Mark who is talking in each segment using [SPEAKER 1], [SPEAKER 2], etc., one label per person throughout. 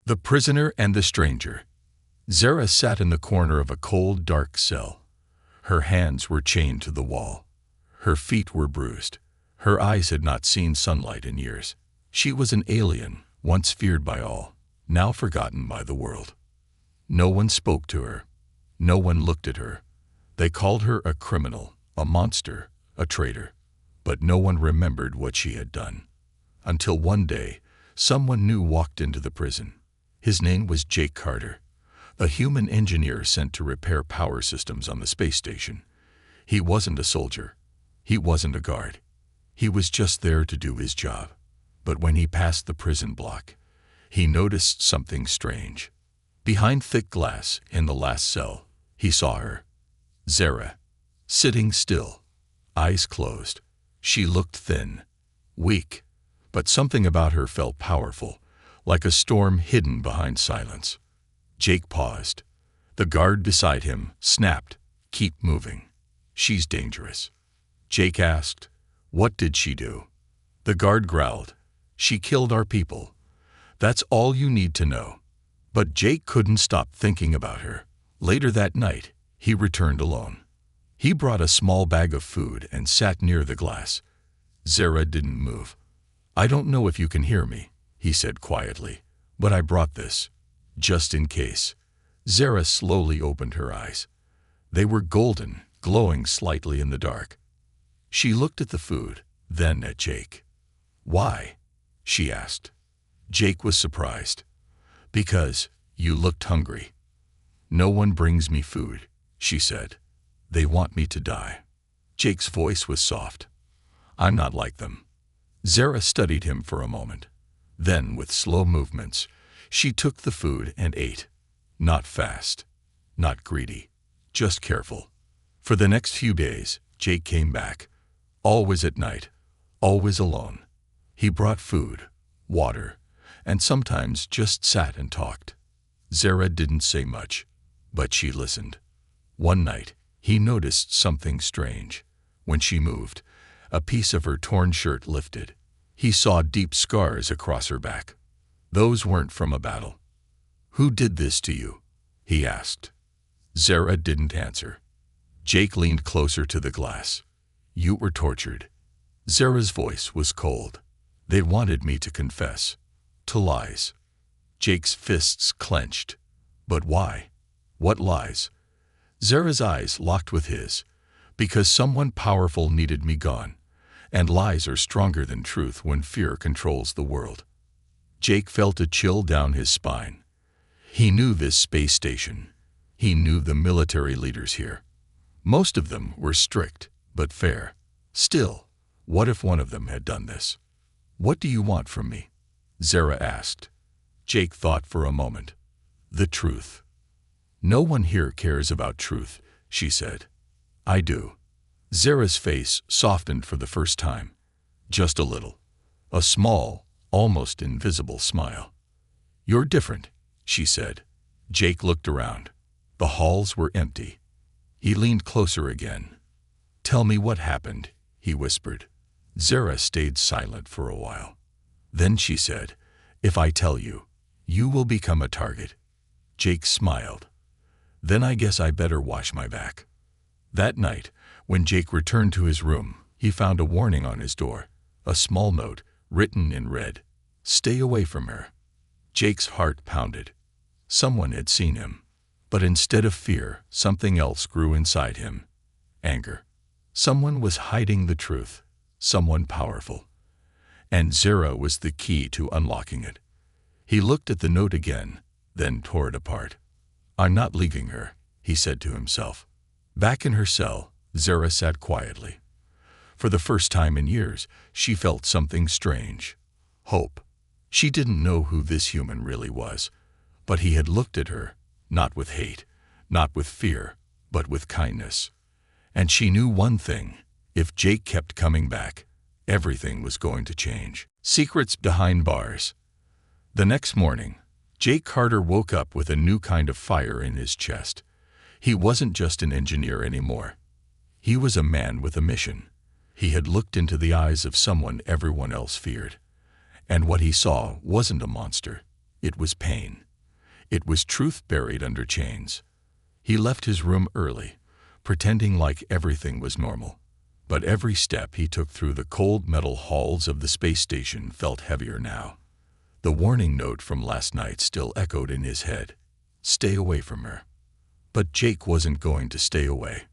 [SPEAKER 1] The Prisoner and the Stranger. Zara sat in the corner of a cold, dark cell. Her hands were chained to the wall. Her feet were bruised. Her eyes had not seen sunlight in years. She was an alien, once feared by all, now forgotten by the world. No one spoke to her. No one looked at her. They called her a criminal, a monster, a traitor. But no one remembered what she had done. Until one day, someone new walked into the prison. His name was Jake Carter, a human engineer sent to repair power systems on the space station. He wasn't a soldier. He wasn't a guard. He was just there to do his job. But when he passed the prison block, he noticed something strange. Behind thick glass in the last cell, he saw her, Zara, sitting still, eyes closed. She looked thin, weak, but something about her felt powerful, like a storm hidden behind silence. Jake paused. The guard beside him snapped, "Keep moving. She's dangerous." Jake asked, "What did she do?" The guard growled, "She killed our people. That's all you need to know." But Jake couldn't stop thinking about her. Later that night, he returned alone. He brought a small bag of food and sat near the glass. Zara didn't move. "I don't know if you can hear me," he said quietly, "but I brought this, just in case." Zara slowly opened her eyes. They were golden, glowing slightly in the dark. She looked at the food, then at Jake. "Why?" she asked. Jake was surprised. "Because you looked hungry." "No one brings me food," she said. "They want me to die." Jake's voice was soft. "I'm not like them." Zara studied him for a moment. Then, with slow movements, she took the food and ate. Not fast, not greedy, just careful. For the next few days, Jake came back. Always at night, always alone. He brought food, water, and sometimes just sat and talked. Zara didn't say much, but she listened. One night, he noticed something strange. When she moved, a piece of her torn shirt lifted. He saw deep scars across her back. Those weren't from a battle. "Who did this to you?" he asked. Zara didn't answer. Jake leaned closer to the glass. "You were tortured." Zara's voice was cold. "They wanted me to confess. To lies." Jake's fists clenched. "But why? What lies?" Zara's eyes locked with his. "Because someone powerful needed me gone. And lies are stronger than truth when fear controls the world." Jake felt a chill down his spine. He knew this space station. He knew the military leaders here. Most of them were strict, but fair. Still, what if one of them had done this? "What do you want from me?" Zara asked. Jake thought for a moment. "The truth." "No one here cares about truth," she said. "I do." Zara's face softened for the first time. Just a little. A small, almost invisible smile. "You're different," she said. Jake looked around. The halls were empty. He leaned closer again. "Tell me what happened," he whispered. Zara stayed silent for a while. Then she said, "If I tell you, you will become a target." Jake smiled. "Then I guess I better wash my back." That night, when Jake returned to his room, he found a warning on his door, a small note written in red. "Stay away from her." Jake's heart pounded. Someone had seen him. But instead of fear, something else grew inside him. Anger. Someone was hiding the truth. Someone powerful. And Zara was the key to unlocking it. He looked at the note again, then tore it apart. "I'm not leaving her," he said to himself. Back in her cell, Zara sat quietly. For the first time in years, she felt something strange. Hope. She didn't know who this human really was, but he had looked at her, not with hate, not with fear, but with kindness. And she knew one thing: if Jake kept coming back, everything was going to change. Secrets behind bars. The next morning, Jake Carter woke up with a new kind of fire in his chest. He wasn't just an engineer anymore. He was a man with a mission. He had looked into the eyes of someone everyone else feared. And what he saw wasn't a monster. It was pain. It was truth buried under chains. He left his room early, pretending like everything was normal. But every step he took through the cold metal halls of the space station felt heavier now. The warning note from last night still echoed in his head. Stay away from her. But Jake wasn't going to stay away.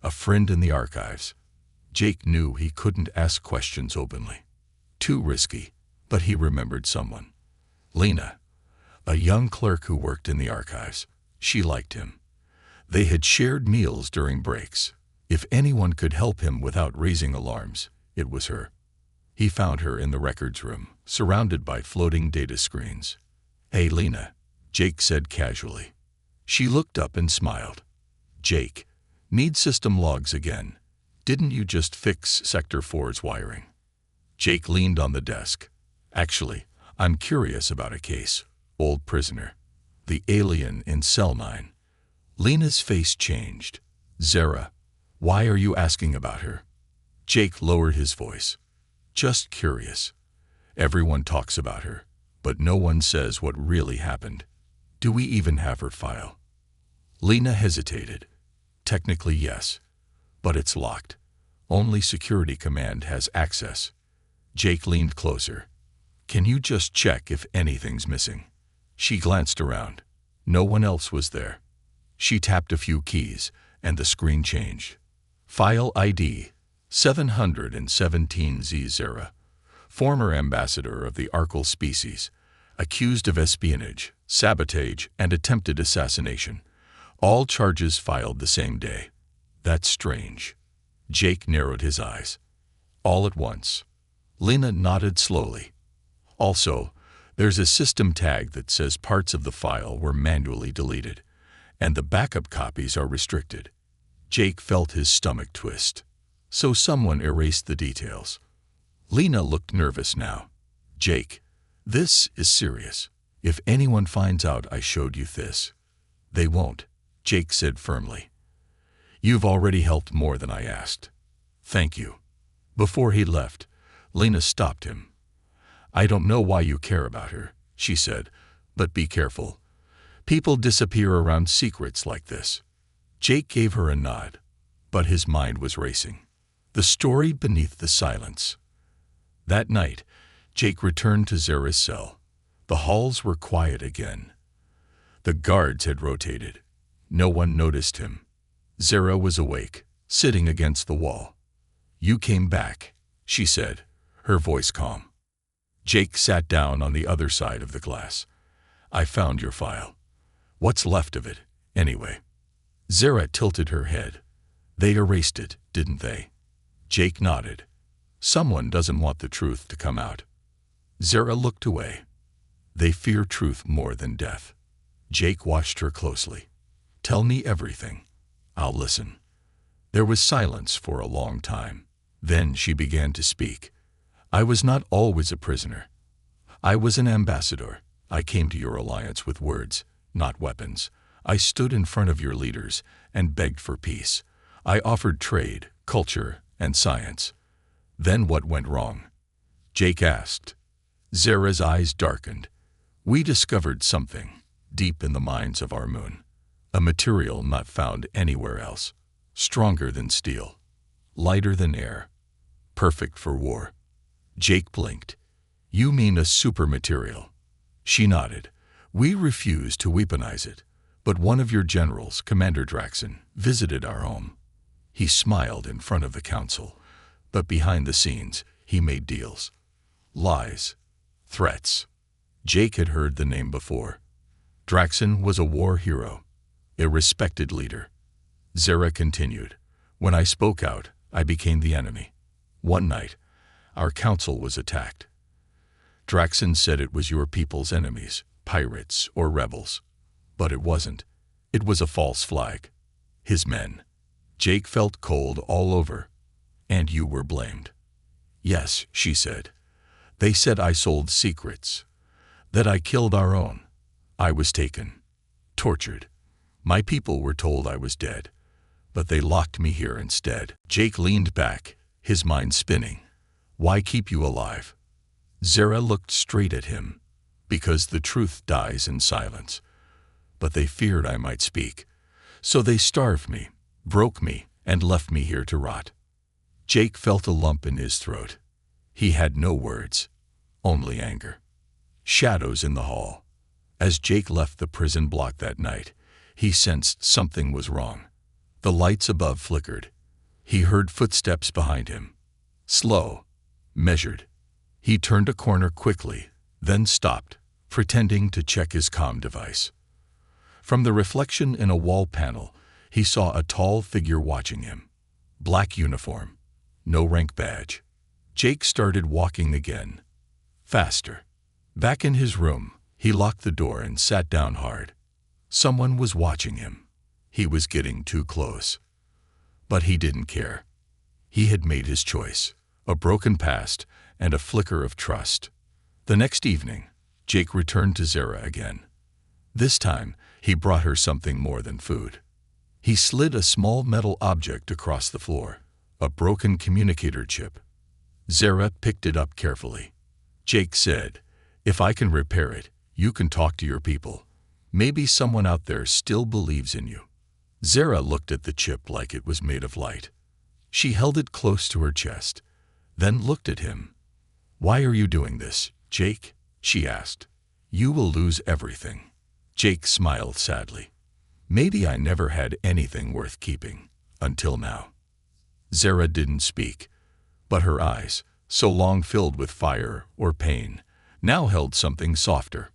[SPEAKER 1] A friend in the archives. Jake knew he couldn't ask questions openly. Too risky, but he remembered someone. Lena, a young clerk who worked in the archives. She liked him. They had shared meals during breaks. If anyone could help him without raising alarms, it was her. He found her in the records room, surrounded by floating data screens. Hey, Lena, Jake said casually. She looked up and smiled. Jake, need system logs again. Didn't you just fix Sector 4's wiring? Jake leaned on the desk. Actually, I'm curious about a case. Old prisoner. The alien in Cell 9. Lena's face changed. Zara, why are you asking about her? Jake lowered his voice. Just curious. Everyone talks about her, but no one says what really happened. Do we even have her file? Lena hesitated. Technically, yes, but it's locked. Only Security Command has access. Jake leaned closer. Can you just check if anything's missing? She glanced around. No one else was there. She tapped a few keys, and the screen changed. File ID 717Z Zara, former ambassador of the Arkle species, accused of espionage, sabotage, and attempted assassination. All charges filed the same day. That's strange. Jake narrowed his eyes. All at once. Lena nodded slowly. Also, there's a system tag that says parts of the file were manually deleted, and the backup copies are restricted. Jake felt his stomach twist. So someone erased the details. Lena looked nervous now. Jake, this is serious. If anyone finds out I showed you this. They won't, Jake said firmly. You've already helped more than I asked. Thank you. Before he left, Lena stopped him. I don't know why you care about her, she said, but be careful. People disappear around secrets like this. Jake gave her a nod, but his mind was racing. The story beneath the silence. That night, Jake returned to Zara's cell. The halls were quiet again. The guards had rotated. No one noticed him. Zara was awake, sitting against the wall. You came back, she said, her voice calm. Jake sat down on the other side of the glass. I found your file. What's left of it, anyway? Zara tilted her head. They erased it, didn't they? Jake nodded. Someone doesn't want the truth to come out. Zara looked away. They fear truth more than death. Jake watched her closely. Tell me everything. I'll listen. There was silence for a long time. Then she began to speak. I was not always a prisoner. I was an ambassador. I came to your alliance with words, not weapons. I stood in front of your leaders and begged for peace. I offered trade, culture, and science. Then what went wrong? Jake asked. Zara's eyes darkened. We discovered something deep in the mines of our moon. A material not found anywhere else. Stronger than steel. Lighter than air. Perfect for war. Jake blinked. You mean a super material? She nodded. We refused to weaponize it, but one of your generals, Commander Draxon, visited our home. He smiled in front of the council, but behind the scenes, he made deals. Lies. Threats. Jake had heard the name before. Draxon was a war hero, a respected leader. Zara continued. When I spoke out, I became the enemy. One night, our council was attacked. Draxon said it was your people's enemies, pirates or rebels. But it wasn't. It was a false flag. His men. Jake felt cold all over. And you were blamed. Yes, she said. They said I sold secrets. That I killed our own. I was taken. Tortured. My people were told I was dead. But they locked me here instead. Jake leaned back, his mind spinning. Why keep you alive? Zara looked straight at him. because the truth dies in silence. But they feared I might speak, so they starved me, broke me, and left me here to rot. Jake felt a lump in his throat. He had no words, only anger. Shadows in the hall. As Jake left the prison block that night, he sensed something was wrong. The lights above flickered. He heard footsteps behind him. Slow, measured. He turned a corner quickly, then stopped, pretending to check his comm device. From the reflection in a wall panel, he saw a tall figure watching him. Black uniform, no rank badge. Jake started walking again. Faster. Back in his room, he locked the door and sat down hard. Someone was watching him. He was getting too close. But he didn't care. He had made his choice, a broken past and a flicker of trust. The next evening, Jake returned to Zara again. This time, he brought her something more than food. He slid a small metal object across the floor, a broken communicator chip. Zara picked it up carefully. Jake said, "If I can repair it, you can talk to your people. Maybe someone out there still believes in you." Zara looked at the chip like it was made of light. She held it close to her chest, then looked at him. "Why are you doing this, Jake?" she asked. "You will lose everything." Jake smiled sadly. "Maybe I never had anything worth keeping, until now." Zara didn't speak, but her eyes, so long filled with fire or pain, now held something softer.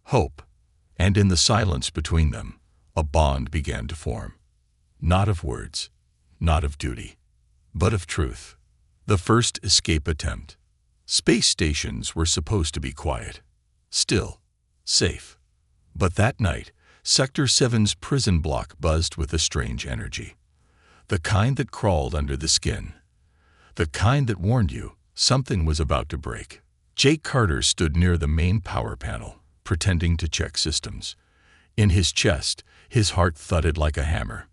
[SPEAKER 1] Hope. And in the silence between them, a bond began to form. Not of words, not of duty, but of truth. The first escape attempt. Space stations were supposed to be quiet, still, safe. But that night, Sector 7's prison block buzzed with a strange energy. The kind that crawled under the skin. The kind that warned you something was about to break. Jake Carter stood near the main power panel, pretending to check systems. In his chest, his heart thudded like a hammer.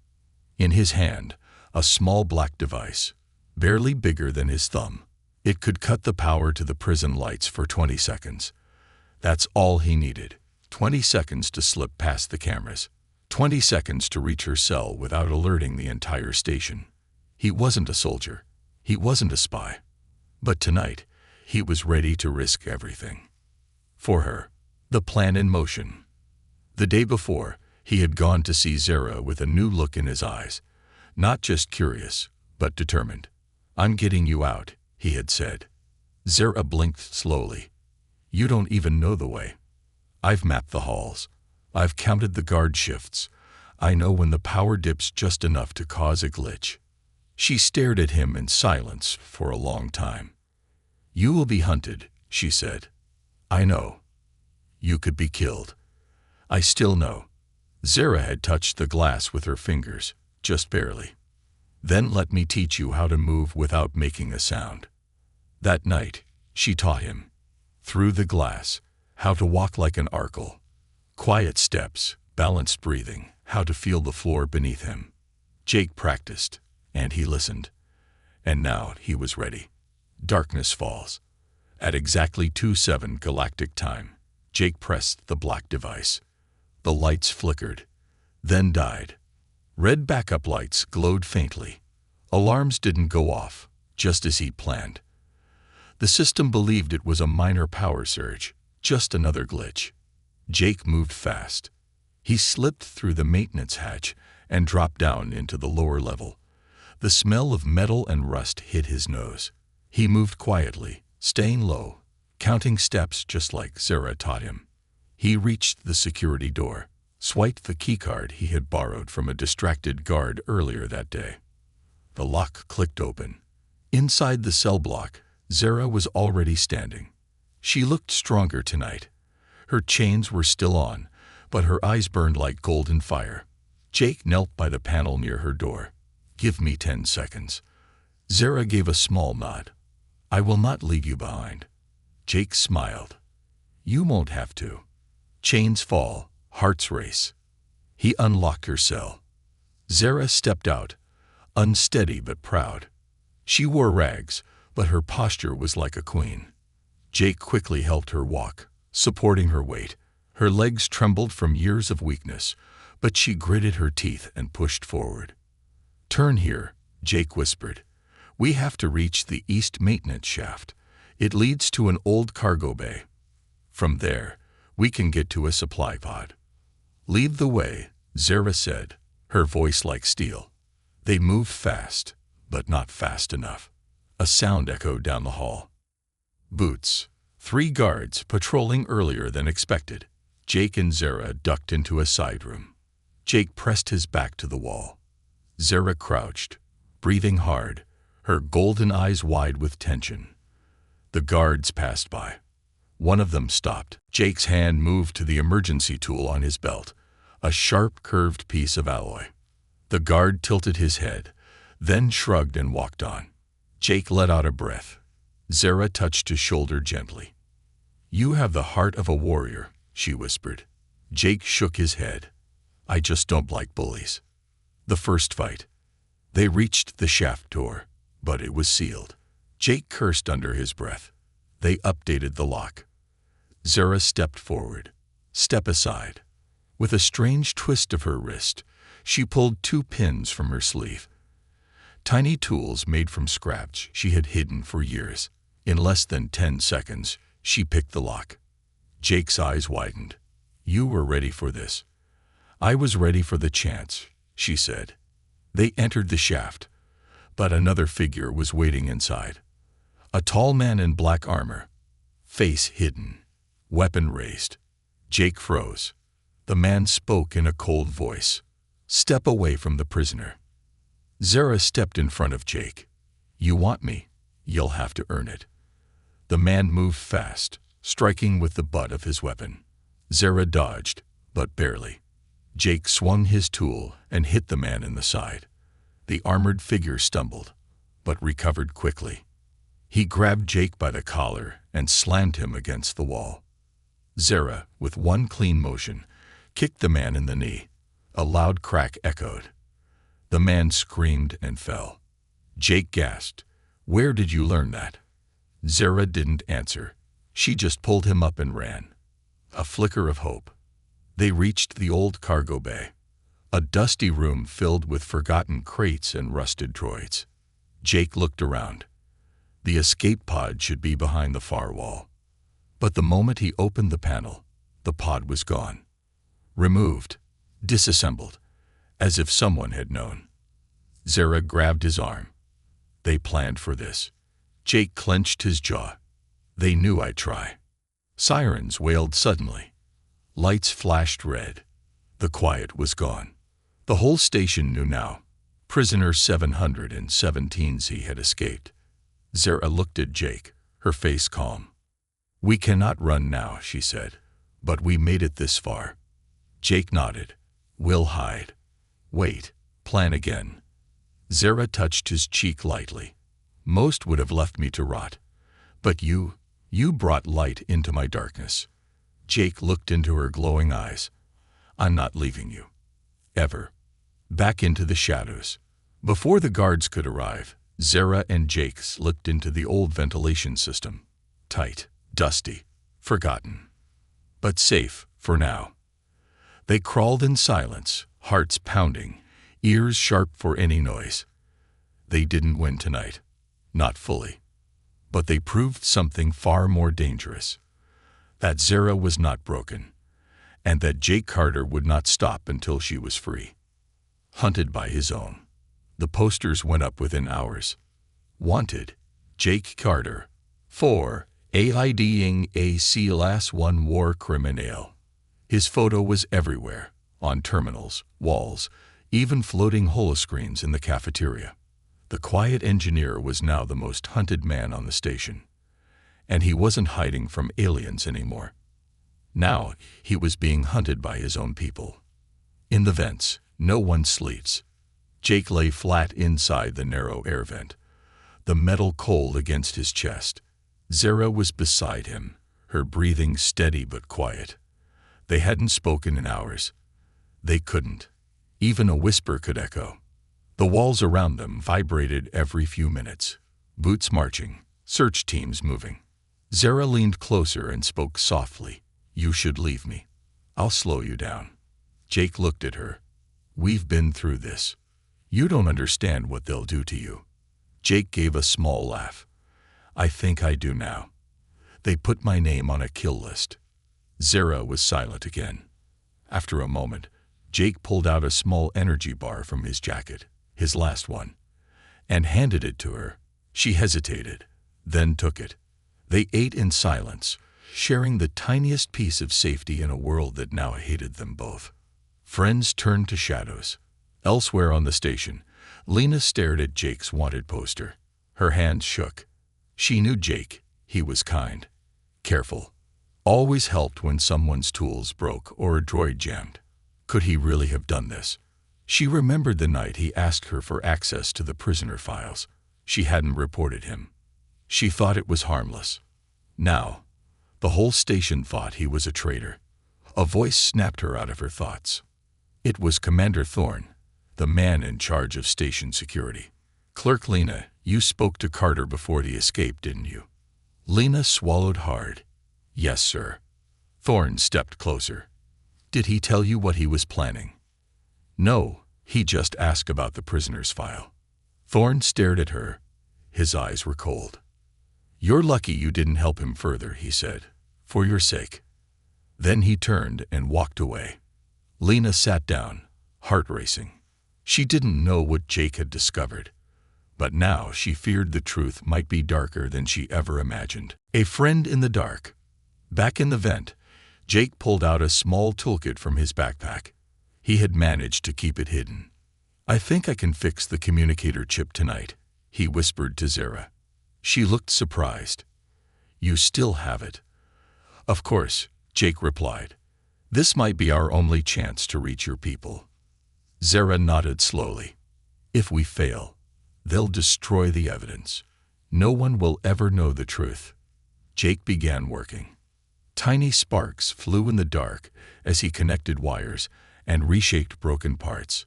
[SPEAKER 1] In his hand, a small black device, barely bigger than his thumb. It could cut the power to the prison lights for 20 seconds. That's all he needed. 20 seconds to slip past the cameras. 20 seconds to reach her cell without alerting the entire station. He wasn't a soldier. He wasn't a spy. But tonight, he was ready to risk everything. For her. The plan in motion. The day before, he had gone to see Zara with a new look in his eyes. Not just curious, but determined. "I'm getting you out," he had said. Zara blinked slowly. "You don't even know the way." "I've mapped the halls. I've counted the guard shifts. I know when the power dips just enough to cause a glitch." She stared at him in silence for a long time. "You will be hunted," she said. "I know. You could be killed. I still know." Zara had touched the glass with her fingers, just barely. "Then let me teach you how to move without making a sound." That night, she taught him, through the glass, how to walk like an archel. Quiet steps, balanced breathing, how to feel the floor beneath him. Jake practiced, and he listened. And now he was ready. Darkness falls. At exactly 2:07 galactic time, Jake pressed the black device. The lights flickered, then died. Red backup lights glowed faintly. Alarms didn't go off, just as he planned. The system believed it was a minor power surge, just another glitch. Jake moved fast. He slipped through the maintenance hatch and dropped down into the lower level. The smell of metal and rust hit his nose. He moved quietly, staying low, counting steps just like Zara taught him. He reached the security door, swiped the keycard he had borrowed from a distracted guard earlier that day. The lock clicked open. Inside the cell block, Zara was already standing. She looked stronger tonight. Her chains were still on, but her eyes burned like golden fire. Jake knelt by the panel near her door. "Give me 10 seconds." Zara gave a small nod. "I will not leave you behind." Jake smiled. "You won't have to." Chains fall, hearts race. He unlocked her cell. Zara stepped out, unsteady but proud. She wore rags, but her posture was like a queen. Jake quickly helped her walk, supporting her weight. Her legs trembled from years of weakness, but she gritted her teeth and pushed forward. "Turn here," Jake whispered. "We have to reach the east maintenance shaft. It leads to an old cargo bay. From there, we can get to a supply pod." "Lead the way," Zara said, her voice like steel. They moved fast, but not fast enough. A sound echoed down the hall. Boots. 3 guards patrolling earlier than expected. Jake and Zara ducked into a side room. Jake pressed his back to the wall. Zara crouched, breathing hard, her golden eyes wide with tension. The guards passed by. One of them stopped. Jake's hand moved to the emergency tool on his belt, a sharp, curved piece of alloy. The guard tilted his head, then shrugged and walked on. Jake let out a breath. Zara touched his shoulder gently. "You have the heart of a warrior," she whispered. Jake shook his head. "I just don't like bullies." The first fight. They reached the shaft door, but it was sealed. Jake cursed under his breath. They updated the lock. Zara stepped forward. "Step aside." With a strange twist of her wrist, she pulled 2 pins from her sleeve. Tiny tools made from scraps she had hidden for years. In less than 10 seconds, she picked the lock. Jake's eyes widened. "You were ready for this." "I was ready for the chance," she said. They entered the shaft, but another figure was waiting inside. A tall man in black armor, face hidden, weapon raised. Jake froze. The man spoke in a cold voice. "Step away from the prisoner." Zara stepped in front of Jake. "You want me? You'll have to earn it." The man moved fast, striking with the butt of his weapon. Zara dodged, but barely. Jake swung his tool and hit the man in the side. The armored figure stumbled, but recovered quickly. He grabbed Jake by the collar and slammed him against the wall. Zara, with one clean motion, kicked the man in the knee. A loud crack echoed. The man screamed and fell. Jake gasped. "Where did you learn that?" Zara didn't answer. She just pulled him up and ran. A flicker of hope. They reached the old cargo bay, a dusty room filled with forgotten crates and rusted droids. Jake looked around. The escape pod should be behind the far wall. But the moment he opened the panel, the pod was gone. Removed, disassembled, as if someone had known. Zara grabbed his arm. "They planned for this." Jake clenched his jaw. "They knew I'd try." Sirens wailed suddenly. Lights flashed red. The quiet was gone. The whole station knew now. Prisoner 717Z had escaped. Zara looked at Jake, her face calm. "We cannot run now," she said, "but we made it this far." Jake nodded. "We'll hide. Wait, plan again." Zara touched his cheek lightly. "Most would have left me to rot. But you brought light into my darkness." Jake looked into her glowing eyes. "I'm not leaving you. Ever." Back into the shadows. Before the guards could arrive, Zara and Jake slipped into the old ventilation system. Tight, dusty, forgotten. But safe, for now. They crawled in silence, hearts pounding, ears sharp for any noise. They didn't win tonight. Not fully. But they proved something far more dangerous. That Zara was not broken, and that Jake Carter would not stop until she was free. Hunted by his own. The posters went up within hours. Wanted, Jake Carter, for aiding a C-1 war criminal. His photo was everywhere, on terminals, walls, even floating holoscreens in the cafeteria. The quiet engineer was now the most hunted man on the station. And he wasn't hiding from aliens anymore. Now he was being hunted by his own people. In the vents, no one sleeps. Jake lay flat inside the narrow air vent, the metal cold against his chest. Zara was beside him, her breathing steady but quiet. They hadn't spoken in hours. They couldn't. Even a whisper could echo. The walls around them vibrated every few minutes. Boots marching, search teams moving. Zara leaned closer and spoke softly. You should leave me. I'll slow you down. Jake looked at her. We've been through this. You don't understand what they'll do to you. Jake gave a small laugh. I think I do now. They put my name on a kill list. Zara was silent again. After a moment, Jake pulled out a small energy bar from his jacket, his last one, and handed it to her. She hesitated, then took it. They ate in silence, sharing the tiniest piece of safety in a world that now hated them both. Friends turned to shadows. Elsewhere on the station, Lena stared at Jake's wanted poster. Her hands shook. She knew Jake. He was kind, careful, always helped when someone's tools broke or a droid jammed. Could he really have done this? She remembered the night he asked her for access to the prisoner files. She hadn't reported him. She thought it was harmless. Now, the whole station thought he was a traitor. A voice snapped her out of her thoughts. It was Commander Thorne, the man in charge of station security. Clerk Lena, you spoke to Carter before the escape, didn't you? Lena swallowed hard. Yes, sir. Thorne stepped closer. Did he tell you what he was planning? No, he just asked about the prisoner's file. Thorne stared at her. His eyes were cold. You're lucky you didn't help him further, he said, for your sake. Then he turned and walked away. Lena sat down, heart racing. She didn't know what Jake had discovered, but now she feared the truth might be darker than she ever imagined. A friend in the dark. Back in the vent, Jake pulled out a small toolkit from his backpack. He had managed to keep it hidden. I think I can fix the communicator chip tonight, he whispered to Zara. She looked surprised. You still have it? Of course, Jake replied. This might be our only chance to reach your people. Zara nodded slowly. If we fail, they'll destroy the evidence. No one will ever know the truth. Jake began working. Tiny sparks flew in the dark as he connected wires and reshaped broken parts.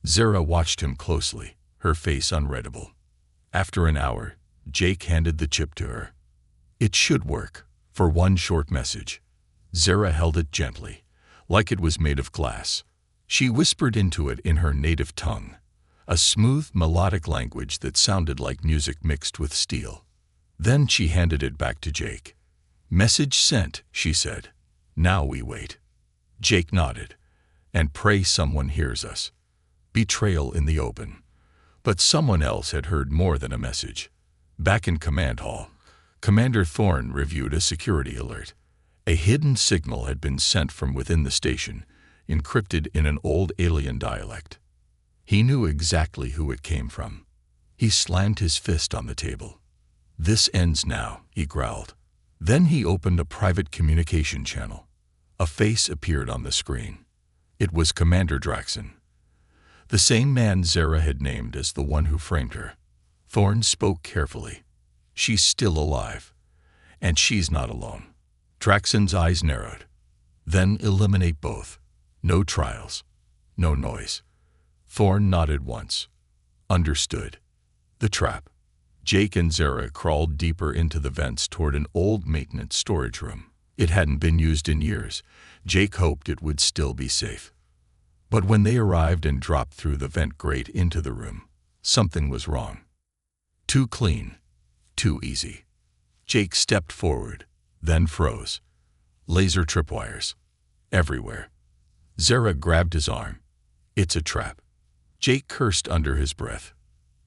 [SPEAKER 1] Zara watched him closely, her face unreadable. After an hour, Jake handed the chip to her. It should work, for one short message. Zara held it gently, like it was made of glass. She whispered into it in her native tongue, a smooth, melodic language that sounded like music mixed with steel. Then she handed it back to Jake. Message sent, she said. Now we wait. Jake nodded. And pray someone hears us. Betrayal in the open. But someone else had heard more than a message. Back in command hall, Commander Thorne reviewed a security alert. A hidden signal had been sent from within the station, encrypted in an old alien dialect. He knew exactly who it came from. He slammed his fist on the table. This ends now, he growled. Then he opened a private communication channel. A face appeared on the screen. It was Commander Draxon, the same man Zara had named as the one who framed her. Thorne spoke carefully. She's still alive, and she's not alone. Draxon's eyes narrowed. Then eliminate both. No trials. No noise. Thorne nodded once. Understood. The trap. Jake and Zara crawled deeper into the vents toward an old maintenance storage room. It hadn't been used in years. Jake hoped it would still be safe. But when they arrived and dropped through the vent grate into the room, something was wrong. Too clean. Too easy. Jake stepped forward, then froze. Laser tripwires. Everywhere. Zara grabbed his arm. It's a trap. Jake cursed under his breath.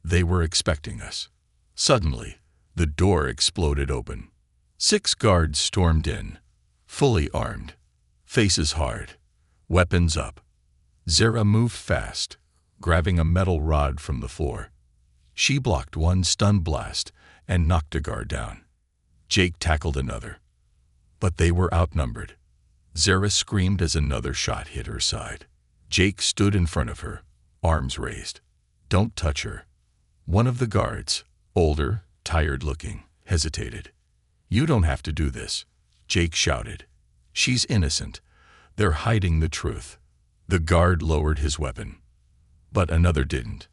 [SPEAKER 1] They were expecting us. Suddenly, the door exploded open. 6 guards stormed in, fully armed, faces hard, weapons up. Zara moved fast, grabbing a metal rod from the floor. She blocked one stun blast and knocked a guard down. Jake tackled another. But they were outnumbered. Zara screamed as another shot hit her side. Jake stood in front of her, arms raised. Don't touch her. One of the guards, older, tired-looking, hesitated. You don't have to do this, Jake shouted. She's innocent. They're hiding the truth. The guard lowered his weapon. But another didn't.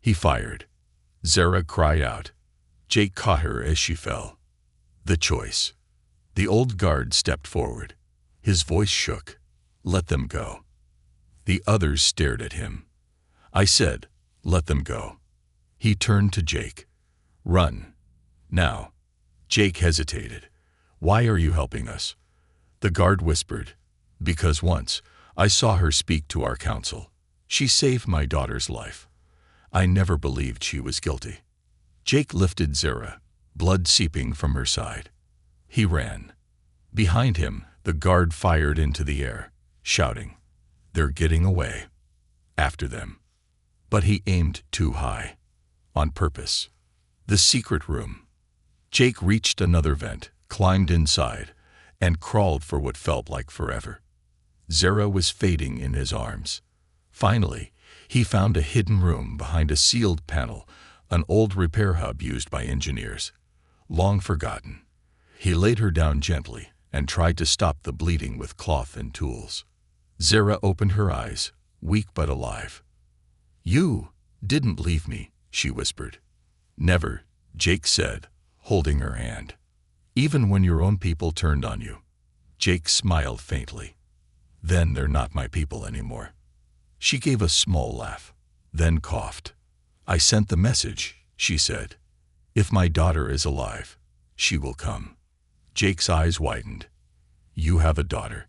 [SPEAKER 1] He fired. Zara cried out. Jake caught her as she fell. The choice. The old guard stepped forward. His voice shook. "Let them go." The others stared at him. I said, "Let them go." He turned to Jake. "Run. Now." Jake hesitated. "Why are you helping us?" The guard whispered, "Because once I saw her speak to our council. She saved my daughter's life. I never believed she was guilty." Jake lifted Zara, blood seeping from her side. He ran. Behind him, the guard fired into the air, shouting, "They're getting away. After them." But he aimed too high. On purpose. The secret room. Jake reached another vent, climbed inside, and crawled for what felt like forever. Zara was fading in his arms. Finally, he found a hidden room behind a sealed panel, an old repair hub used by engineers. Long forgotten. He laid her down gently and tried to stop the bleeding with cloth and tools. Zara opened her eyes, weak but alive. "You didn't leave me," she whispered. "Never," Jake said, holding her hand. "Even when your own people turned on you." Jake smiled faintly. "Then they're not my people anymore." She gave a small laugh, then coughed. "I sent the message," she said. "If my daughter is alive, she will come." Jake's eyes widened. "You have a daughter?"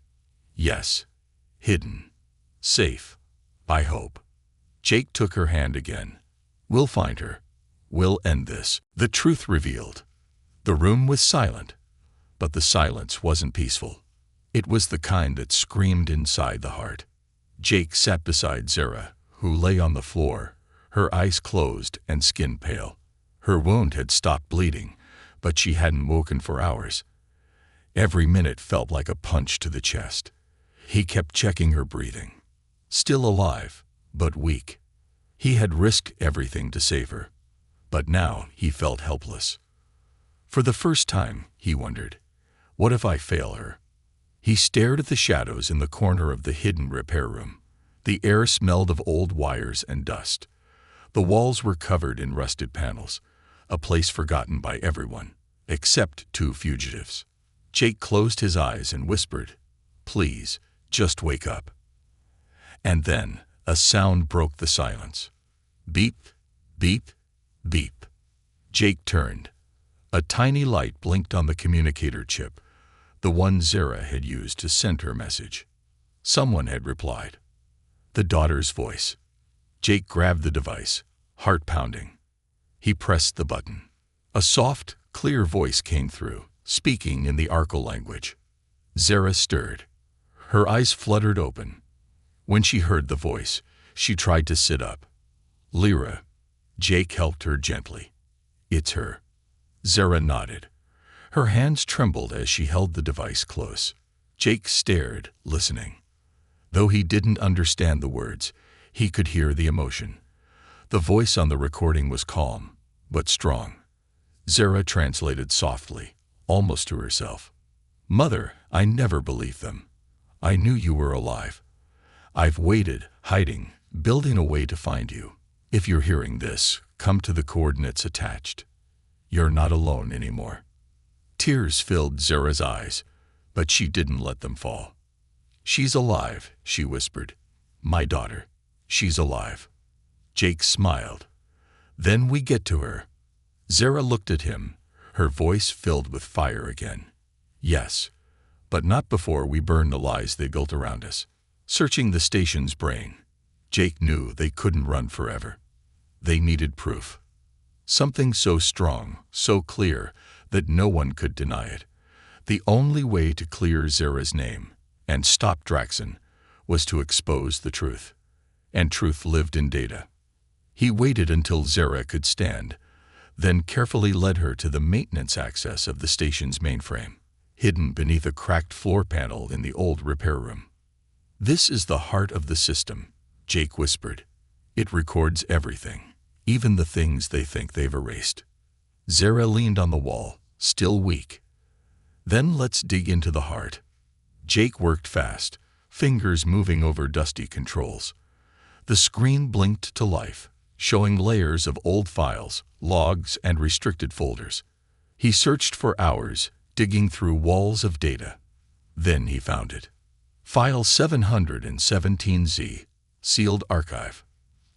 [SPEAKER 1] "Yes. Hidden. Safe. I hope." Jake took her hand again. "We'll find her. We'll end this." The truth revealed. The room was silent, but the silence wasn't peaceful. It was the kind that screamed inside the heart. Jake sat beside Zara, who lay on the floor, her eyes closed and skin pale. Her wound had stopped bleeding, but she hadn't woken for hours. Every minute felt like a punch to the chest. He kept checking her breathing. Still alive, but weak. He had risked everything to save her, but now he felt helpless. For the first time, he wondered, what if I fail her? He stared at the shadows in the corner of the hidden repair room. The air smelled of old wires and dust. The walls were covered in rusted panels, a place forgotten by everyone, except two fugitives. Jake closed his eyes and whispered, "Please, just wake up." And then a sound broke the silence. Beep, beep, beep. Jake turned. A tiny light blinked on the communicator chip, the one Zara had used to send her message. Someone had replied. The daughter's voice. Jake grabbed the device, heart pounding. He pressed the button. A soft, clear voice came through, speaking in the Arco language. Zara stirred. Her eyes fluttered open. When she heard the voice, she tried to sit up. "Lyra." Jake helped her gently. "It's her." Zara nodded. Her hands trembled as she held the device close. Jake stared, listening. Though he didn't understand the words, he could hear the emotion. The voice on the recording was calm, but strong. Zara translated softly, almost to herself. "Mother, I never believed them. I knew you were alive. I've waited, hiding, building a way to find you. If you're hearing this, come to the coordinates attached. You're not alone anymore." Tears filled Zara's eyes, but she didn't let them fall. "She's alive," she whispered. "My daughter. She's alive." Jake smiled. "Then we get to her." Zara looked at him, her voice filled with fire again. "Yes, but not before we burn the lies they built around us." Searching the station's brain, Jake knew they couldn't run forever. They needed proof. Something so strong, so clear, that no one could deny it. The only way to clear Zara's name and stop Draxon was to expose the truth. And truth lived in data. He waited until Zara could stand, then carefully led her to the maintenance access of the station's mainframe, hidden beneath a cracked floor panel in the old repair room. "This is the heart of the system," Jake whispered. "It records everything, even the things they think they've erased." Zara leaned on the wall, still weak. "Then let's dig into the heart." Jake worked fast, fingers moving over dusty controls. The screen blinked to life, showing layers of old files, logs, and restricted folders. He searched for hours, digging through walls of data. Then he found it. File 717Z, sealed archive.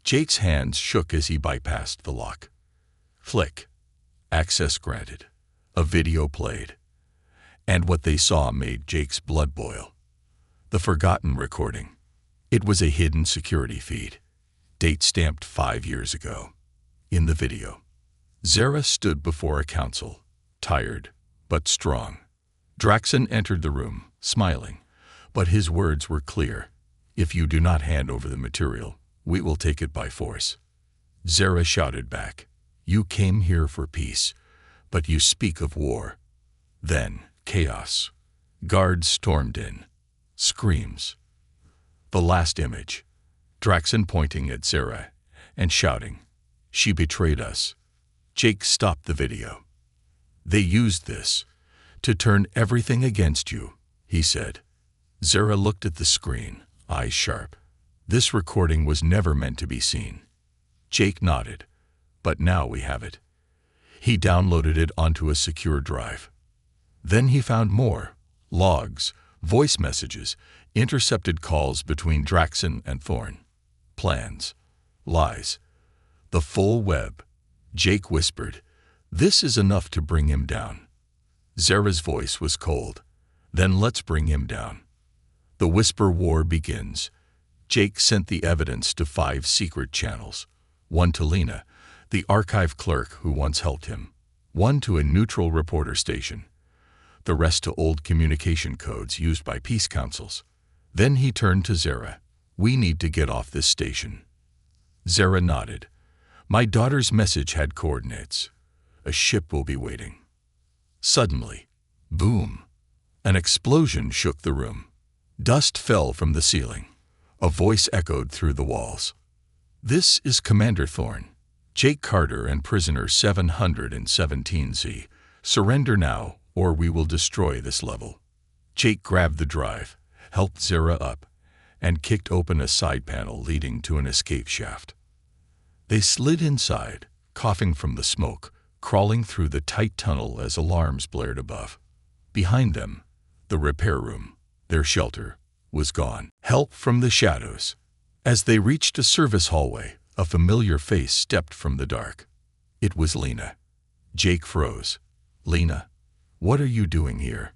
[SPEAKER 1] Jake's hands shook as he bypassed the lock. Flick. Access granted. A video played. And what they saw made Jake's blood boil. The forgotten recording. It was a hidden security feed. Date stamped 5 years ago. In the video, Zara stood before a council, tired but strong. Draxon entered the room, smiling, but his words were clear. If you do not hand over the material, we will take it by force. Zara shouted back, you came here for peace, but you speak of war. Then, chaos. Guards stormed in. Screams. The last image. Draxon pointing at Zara and shouting, she betrayed us. Jake stopped the video. They used this to turn everything against you, he said. Zara looked at the screen, eyes sharp. This recording was never meant to be seen. Jake nodded. But now we have it. He downloaded it onto a secure drive. Then he found more. Logs, voice messages, intercepted calls between Draxon and Thorne. Plans. Lies. The full web. Jake whispered, this is enough to bring him down. Zara's voice was cold. Then let's bring him down. The whisper war begins. Jake sent the evidence to 5 secret channels. 1 to Lena, the archive clerk who once helped him. 1 to a neutral reporter station. The rest to old communication codes used by peace councils. Then he turned to Zara. We need to get off this station. Zara nodded. My daughter's message had coordinates. A ship will be waiting. Suddenly, boom! An explosion shook the room. Dust fell from the ceiling. A voice echoed through the walls. This is Commander Thorne. Jake Carter and prisoner 717Z. Surrender now, or we will destroy this level. Jake grabbed the drive, helped Zara up, and kicked open a side panel leading to an escape shaft. They slid inside, coughing from the smoke, crawling through the tight tunnel as alarms blared above. Behind them, the repair room, their shelter, was gone. Help from the shadows. As they reached a service hallway, a familiar face stepped from the dark. It was Lena. Jake froze. Lena, what are you doing here?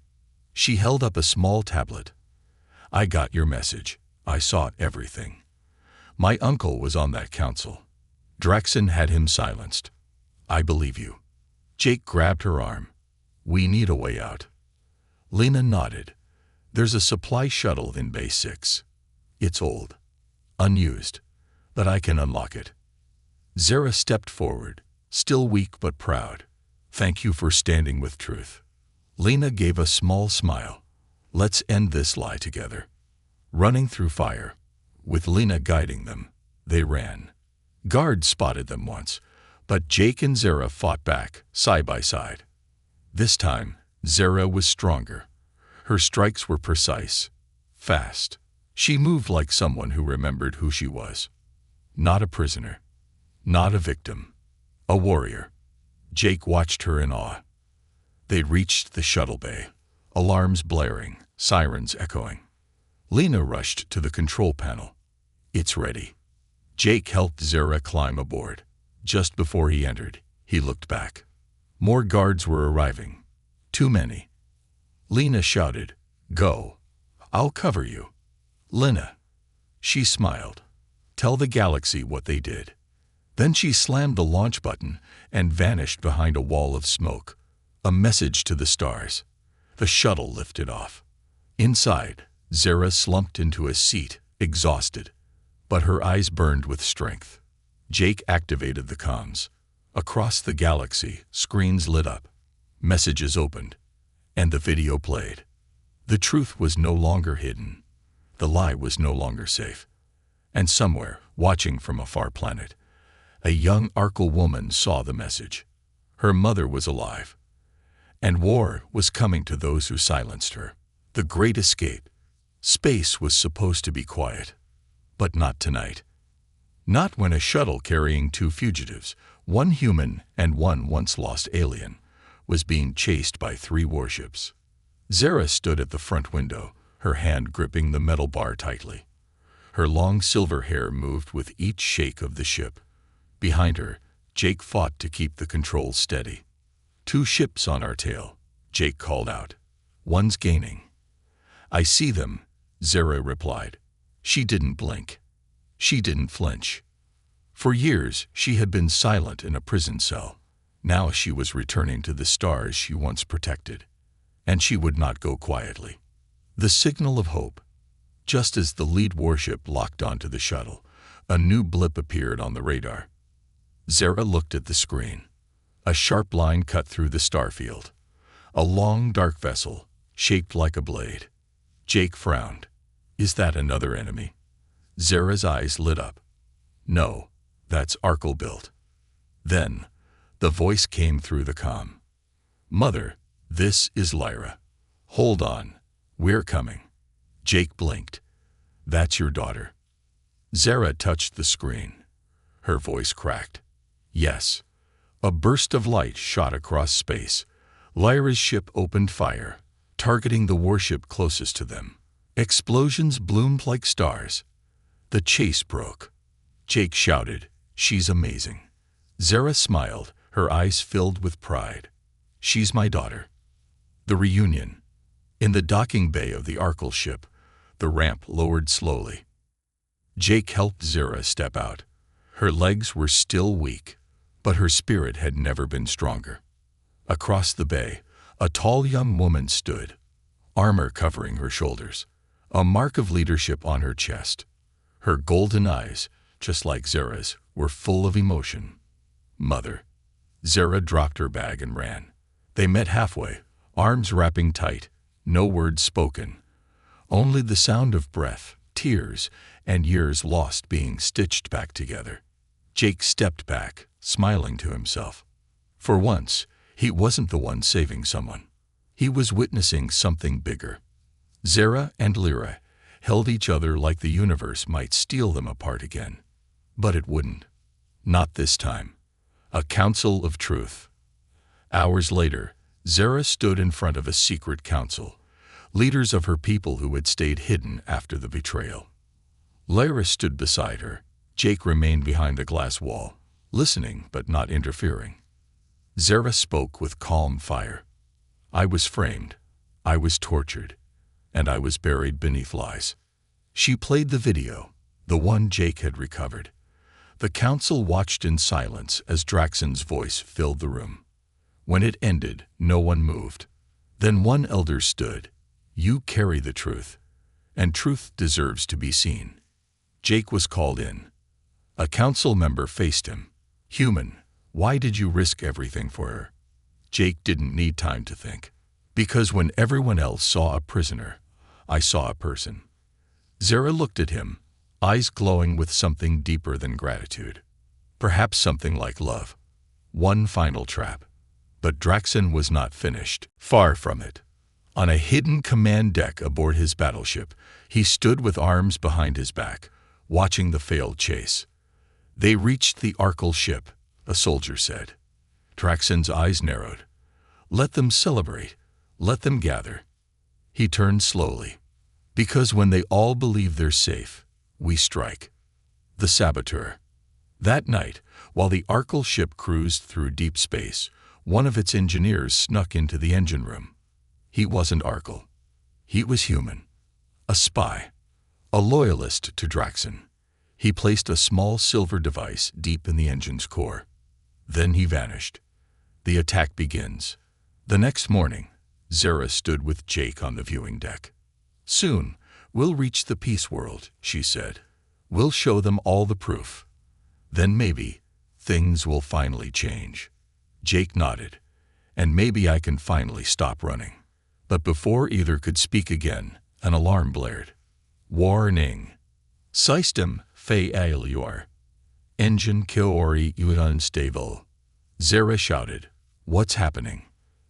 [SPEAKER 1] She held up a small tablet. I got your message. I saw everything. My uncle was on that council. Draxon had him silenced. I believe you. Jake grabbed her arm. We need a way out. Lena nodded. There's a supply shuttle in Base 6. It's old, unused, but I can unlock it. Zara stepped forward, still weak but proud. Thank you for standing with truth. Lena gave a small smile. Let's end this lie together. Running through fire, with Lena guiding them, they ran. Guards spotted them once, but Jake and Zara fought back, side by side. This time, Zara was stronger. Her strikes were precise, fast. She moved like someone who remembered who she was. Not a prisoner, not a victim, a warrior. Jake watched her in awe. They reached the shuttle bay, alarms blaring, sirens echoing. Lena rushed to the control panel. It's ready. Jake helped Zara climb aboard. Just before he entered, he looked back. More guards were arriving. Too many. Lena shouted, Go. I'll cover you. Lena. She smiled. Tell the galaxy what they did. Then she slammed the launch button and vanished behind a wall of smoke. A message to the stars. The shuttle lifted off. Inside, Zara slumped into a seat, exhausted, but her eyes burned with strength. Jake activated the comms. Across the galaxy, screens lit up. Messages opened, and the video played. The truth was no longer hidden. The lie was no longer safe. And somewhere, watching from a far planet, a young Arkle woman saw the message. Her mother was alive, and war was coming to those who silenced her. The Great Escape. Space was supposed to be quiet, but not tonight. Not when a shuttle carrying 2 fugitives, 1 human and 1 once-lost alien, was being chased by 3 warships. Zara stood at the front window, her hand gripping the metal bar tightly. Her long silver hair moved with each shake of the ship. Behind her, Jake fought to keep the controls steady. "Two ships on our tail," Jake called out. "One's gaining." "I see them," Zara replied. She didn't blink. She didn't flinch. For years, she had been silent in a prison cell. Now she was returning to the stars she once protected. And she would not go quietly. The signal of hope. Just as the lead warship locked onto the shuttle, a new blip appeared on the radar. Zara looked at the screen. A sharp line cut through the starfield. A long, dark vessel, shaped like a blade. Jake frowned. "Is that another enemy?" Zara's eyes lit up. "No, that's Arkle built." Then, the voice came through the comm. "Mother, this is Lyra. Hold on, we're coming." Jake blinked. "That's your daughter." Zara touched the screen. Her voice cracked. "Yes." A burst of light shot across space. Lyra's ship opened fire, targeting the warship closest to them. Explosions bloomed like stars. The chase broke. Jake shouted, "She's amazing." Zara smiled, her eyes filled with pride. "She's my daughter." The reunion. In the docking bay of the Arkle ship, the ramp lowered slowly. Jake helped Zara step out. Her legs were still weak, but her spirit had never been stronger. Across the bay, a tall young woman stood, armor covering her shoulders, a mark of leadership on her chest. Her golden eyes, just like Zara's, were full of emotion. "Mother." Zara dropped her bag and ran. They met halfway, arms wrapping tight, no words spoken. Only the sound of breath, tears, and years lost being stitched back together. Jake stepped back, smiling to himself. For once, he wasn't the one saving someone. He was witnessing something bigger. Zara and Lyra held each other like the universe might steal them apart again. But it wouldn't. Not this time. A council of truth. Hours later, Zara stood in front of a secret council, leaders of her people who had stayed hidden after the betrayal. Lyra stood beside her. Jake remained behind the glass wall, listening but not interfering. Zara spoke with calm fire. "I was framed, I was tortured, and I was buried beneath lies." She played the video, the one Jake had recovered. The council watched in silence as Draxon's voice filled the room. When it ended, no one moved. Then one elder stood. "You carry the truth, and truth deserves to be seen." Jake was called in. A council member faced him. "Human, why did you risk everything for her?" Jake didn't need time to think. "Because when everyone else saw a prisoner, I saw a person." Zara looked at him, eyes glowing with something deeper than gratitude. Perhaps something like love. One final trap. But Draxon was not finished. Far from it. On a hidden command deck aboard his battleship, he stood with arms behind his back, watching the failed chase. "They reached the Arkle ship," a soldier said. Draxon's eyes narrowed. "Let them celebrate. Let them gather." He turned slowly. "Because when they all believe they're safe, we strike." The saboteur. That night, while the Arkle ship cruised through deep space, one of its engineers snuck into the engine room. He wasn't Arkle. He was human. A spy. A loyalist to Draxon. He placed a small silver device deep in the engine's core. Then he vanished. The attack begins. The next morning, Zara stood with Jake on the viewing deck. "Soon, we'll reach the peace world," she said. "We'll show them all the proof. Then maybe things will finally change." Jake nodded. "And maybe I can finally stop running." But before either could speak again, an alarm blared. "Warning. System failure. Engine Kiori unstable." Zara shouted, "What's happening?"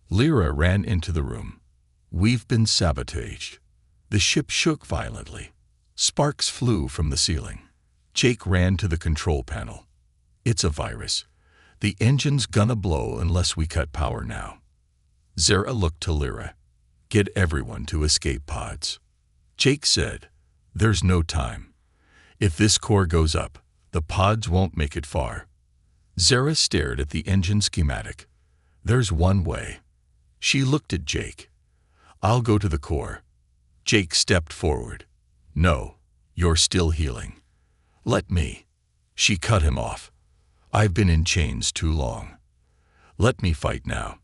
[SPEAKER 1] Lyra ran into the room. "We've been sabotaged." The ship shook violently. Sparks flew from the ceiling. Jake ran to the control panel. "It's a virus. The engine's gonna blow unless we cut power now." Zara looked to Lyra. Get everyone to escape pods. Jake said, "There's no time. If this core goes up, the pods won't make it far." Zara stared at the engine schematic. "There's one way." She looked at Jake. "I'll go to the core." Jake stepped forward. "No, you're still healing. Let me." She cut him off. "I've been in chains too long. Let me fight now."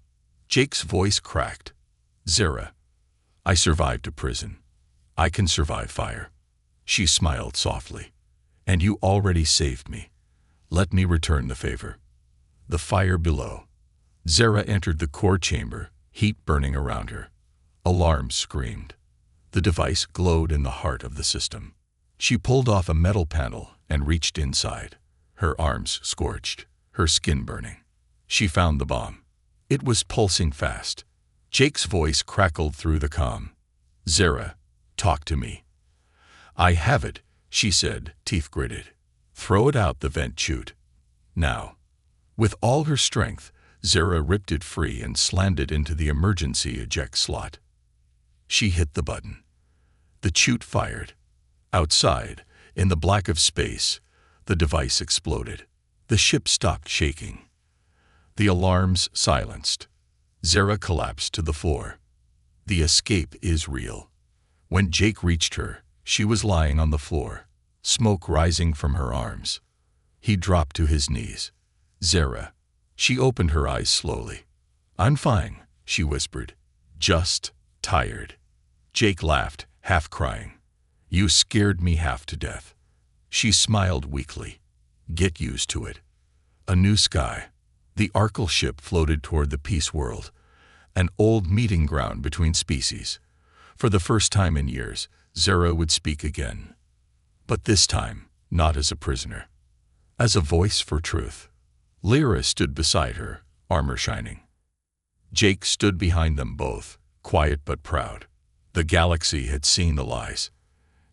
[SPEAKER 1] Jake's voice cracked. "Zara, I survived a prison. I can survive fire." She smiled softly. "And you already saved me. Let me return the favor." The fire below. Zara entered the core chamber, heat burning around her. Alarms screamed. The device glowed in the heart of the system. She pulled off a metal panel and reached inside. Her arms scorched, her skin burning. She found the bomb. It was pulsing fast. Jake's voice crackled through the comm. "Zara, talk to me." "I have it," she said, teeth gritted. "Throw it out the vent chute. Now." With all her strength, Zara ripped it free and slammed it into the emergency eject slot. She hit the button. The chute fired. Outside, in the black of space, the device exploded. The ship stopped shaking. The alarms silenced. Zara collapsed to the floor. The escape is real. When Jake reached her, she was lying on the floor, smoke rising from her arms. He dropped to his knees. "Zara." She opened her eyes slowly. "I'm fine," she whispered. "Just tired." Jake laughed, half crying. "You scared me half to death." She smiled weakly. "Get used to it." A new sky. The Arkle ship floated toward the peace world, an old meeting ground between species. For the first time in years, Zara would speak again. But this time, not as a prisoner. As a voice for truth. Lyra stood beside her, armor shining. Jake stood behind them both, quiet but proud. The galaxy had seen the lies.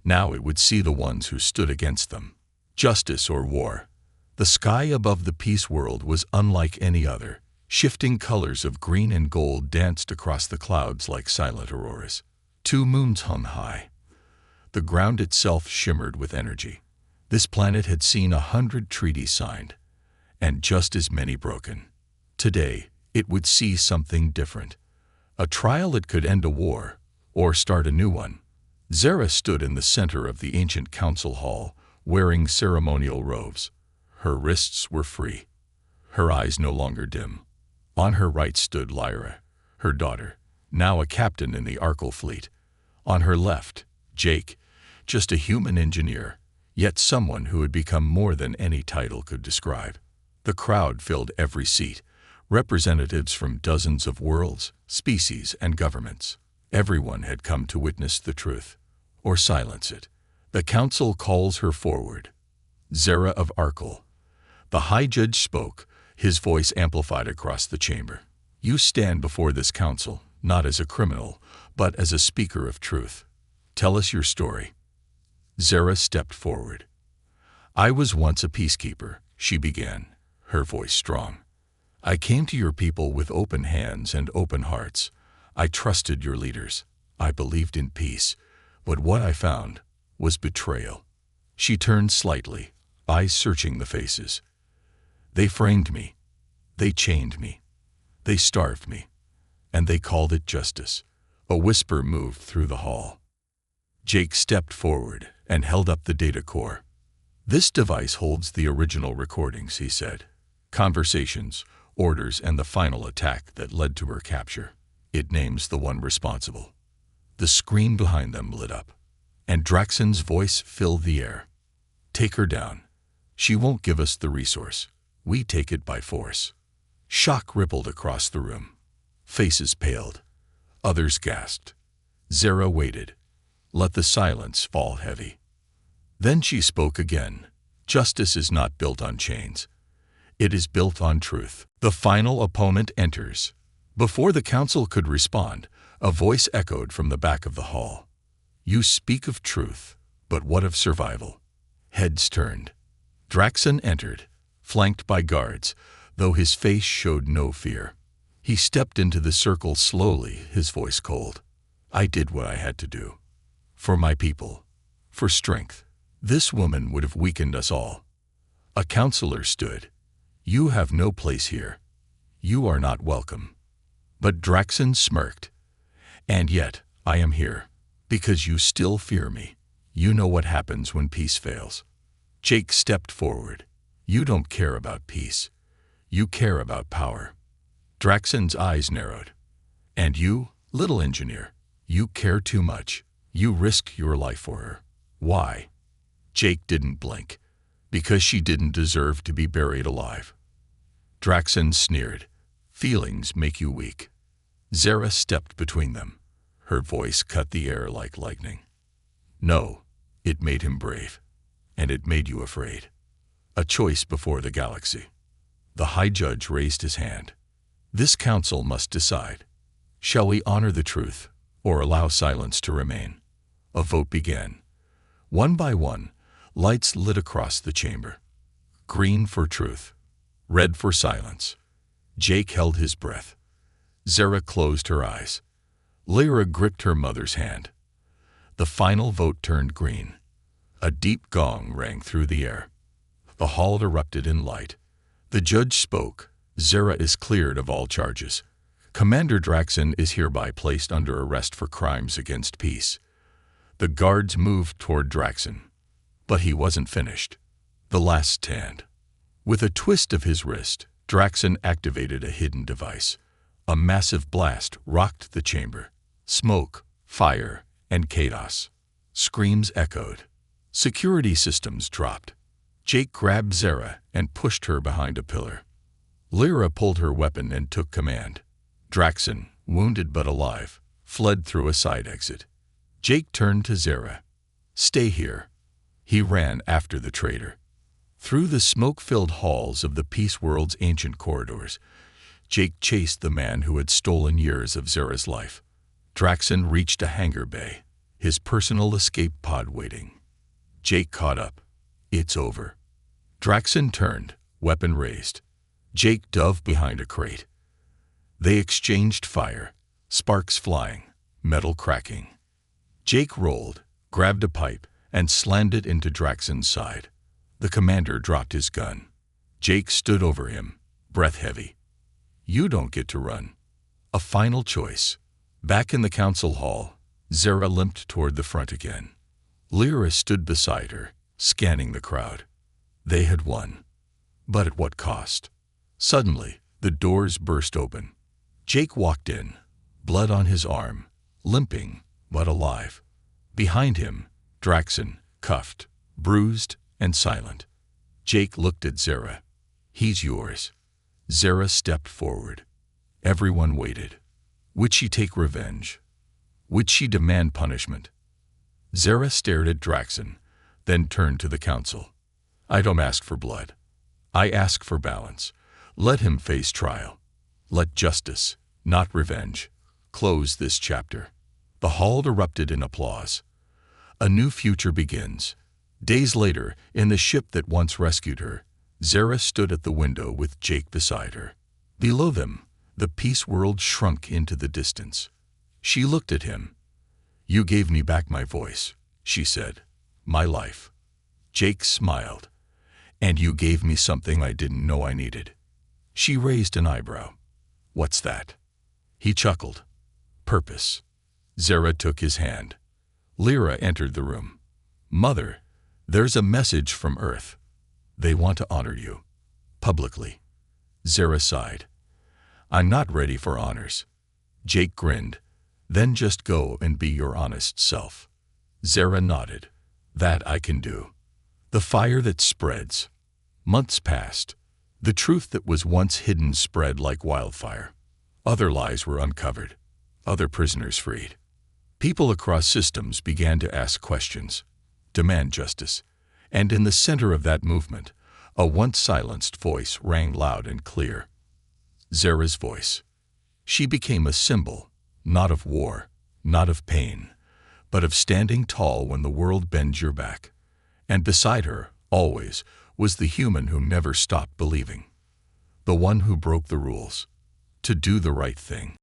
[SPEAKER 1] Now it would see the ones who stood against them. Justice or war. The sky above the peace world was unlike any other. Shifting colors of green and gold danced across the clouds like silent auroras. 2 moons hung high. The ground itself shimmered with energy. This planet had seen 100 treaties signed, and just as many broken. Today, it would see something different. A trial that could end a war, or start a new one. Zara stood in the center of the ancient council hall, wearing ceremonial robes. Her wrists were free, her eyes no longer dim. On her right stood Lyra, her daughter, now a captain in the Arkle fleet. On her left, Jake, just a human engineer, yet someone who had become more than any title could describe. The crowd filled every seat, representatives from dozens of worlds, species, and governments. Everyone had come to witness the truth, or silence it. The council calls her forward. Zara of Arkle. The High Judge spoke, his voice amplified across the chamber. "You stand before this council, not as a criminal, but as a speaker of truth. Tell us your story." Zara stepped forward. "I was once a peacekeeper," she began, her voice strong. "I came to your people with open hands and open hearts. I trusted your leaders. I believed in peace. But what I found was betrayal." She turned slightly, eyes searching the faces. "They framed me. They chained me. They starved me. And they called it justice." A whisper moved through the hall. Jake stepped forward and held up the data core. "This device holds the original recordings," he said. "Conversations, orders, and the final attack that led to her capture. It names the one responsible." The screen behind them lit up, and Draxon's voice filled the air. "Take her down. She won't give us the resource. We take it by force." Shock rippled across the room. Faces paled. Others gasped. Zara waited. Let the silence fall heavy. Then she spoke again. "Justice is not built on chains. It is built on truth." The final opponent enters. Before the council could respond, a voice echoed from the back of the hall. "You speak of truth, but what of survival?" Heads turned. Draxon entered, flanked by guards, though his face showed no fear. He stepped into the circle slowly, his voice cold. I did what I had to do. For my people. For strength. This woman would have weakened us all. A counselor stood. You have no place here. You are not welcome. But Draxen smirked. And yet, I am here. Because you still fear me. You know what happens when peace fails. Jake stepped forward. You don't care about peace. You care about power. Draxen's eyes narrowed. And you, little engineer, you care too much. You risked your life for her. Why? Jake didn't blink. Because she didn't deserve to be buried alive. Draxen sneered. Feelings make you weak. Zara stepped between them. Her voice cut the air like lightning. No, it made him brave. And it made you afraid. A choice before the galaxy. The High Judge raised his hand. This council must decide. Shall we honor the truth, or allow silence to remain? A vote began. One by one, lights lit across the chamber. Green for truth. Red for silence. Jake held his breath. Zara closed her eyes. Lyra gripped her mother's hand. The final vote turned green. A deep gong rang through the air. The hall erupted in light. The judge spoke. Zara is cleared of all charges. Commander Draxen is hereby placed under arrest for crimes against peace. The guards moved toward Draxen. But he wasn't finished. The last stand. With a twist of his wrist, Draxen activated a hidden device. A massive blast rocked the chamber. Smoke, fire, and chaos. Screams echoed. Security systems dropped. Jake grabbed Zara and pushed her behind a pillar. Lyra pulled her weapon and took command. Draxen, wounded but alive, fled through a side exit. Jake turned to Zara. Stay here. He ran after the traitor. Through the smoke-filled halls of the Peace World's ancient corridors, Jake chased the man who had stolen years of Zara's life. Draxen reached a hangar bay, his personal escape pod waiting. Jake caught up. It's over. Draxen turned, weapon raised. Jake dove behind a crate. They exchanged fire, sparks flying, metal cracking. Jake rolled, grabbed a pipe, and slammed it into Draxen's side. The commander dropped his gun. Jake stood over him, breath heavy. You don't get to run. A final choice. Back in the council hall, Zara limped toward the front again. Lyra stood beside her, scanning the crowd. They had won. But at what cost? Suddenly, the doors burst open. Jake walked in, blood on his arm, limping, but alive. Behind him, Draxen, cuffed, bruised, and silent. Jake looked at Zara. He's yours. Zara stepped forward. Everyone waited. Would she take revenge? Would she demand punishment? Zara stared at Draxen, then turned to the council. I don't ask for blood. I ask for balance. Let him face trial. Let justice, not revenge, close this chapter. The hall erupted in applause. A new future begins. Days later, in the ship that once rescued her, Zara stood at the window with Jake beside her. Below them, the peace world shrunk into the distance. She looked at him. You gave me back my voice, she said. My life. Jake smiled. And you gave me something I didn't know I needed. She raised an eyebrow. What's that? He chuckled. Purpose. Zara took his hand. Lyra entered the room. Mother, there's a message from Earth. They want to honor you. Publicly. Zara sighed. I'm not ready for honors. Jake grinned. Then just go and be your honest self. Zara nodded. That I can do. The fire that spreads. Months passed. The truth that was once hidden spread like wildfire. Other lies were uncovered. Other prisoners freed. People across systems began to ask questions, demand justice, and in the center of that movement, a once silenced voice rang loud and clear. Zara's voice. She became a symbol, not of war, not of pain, but of standing tall when the world bends your back. And beside her, always, was the human who never stopped believing. The one who broke the rules. To do the right thing.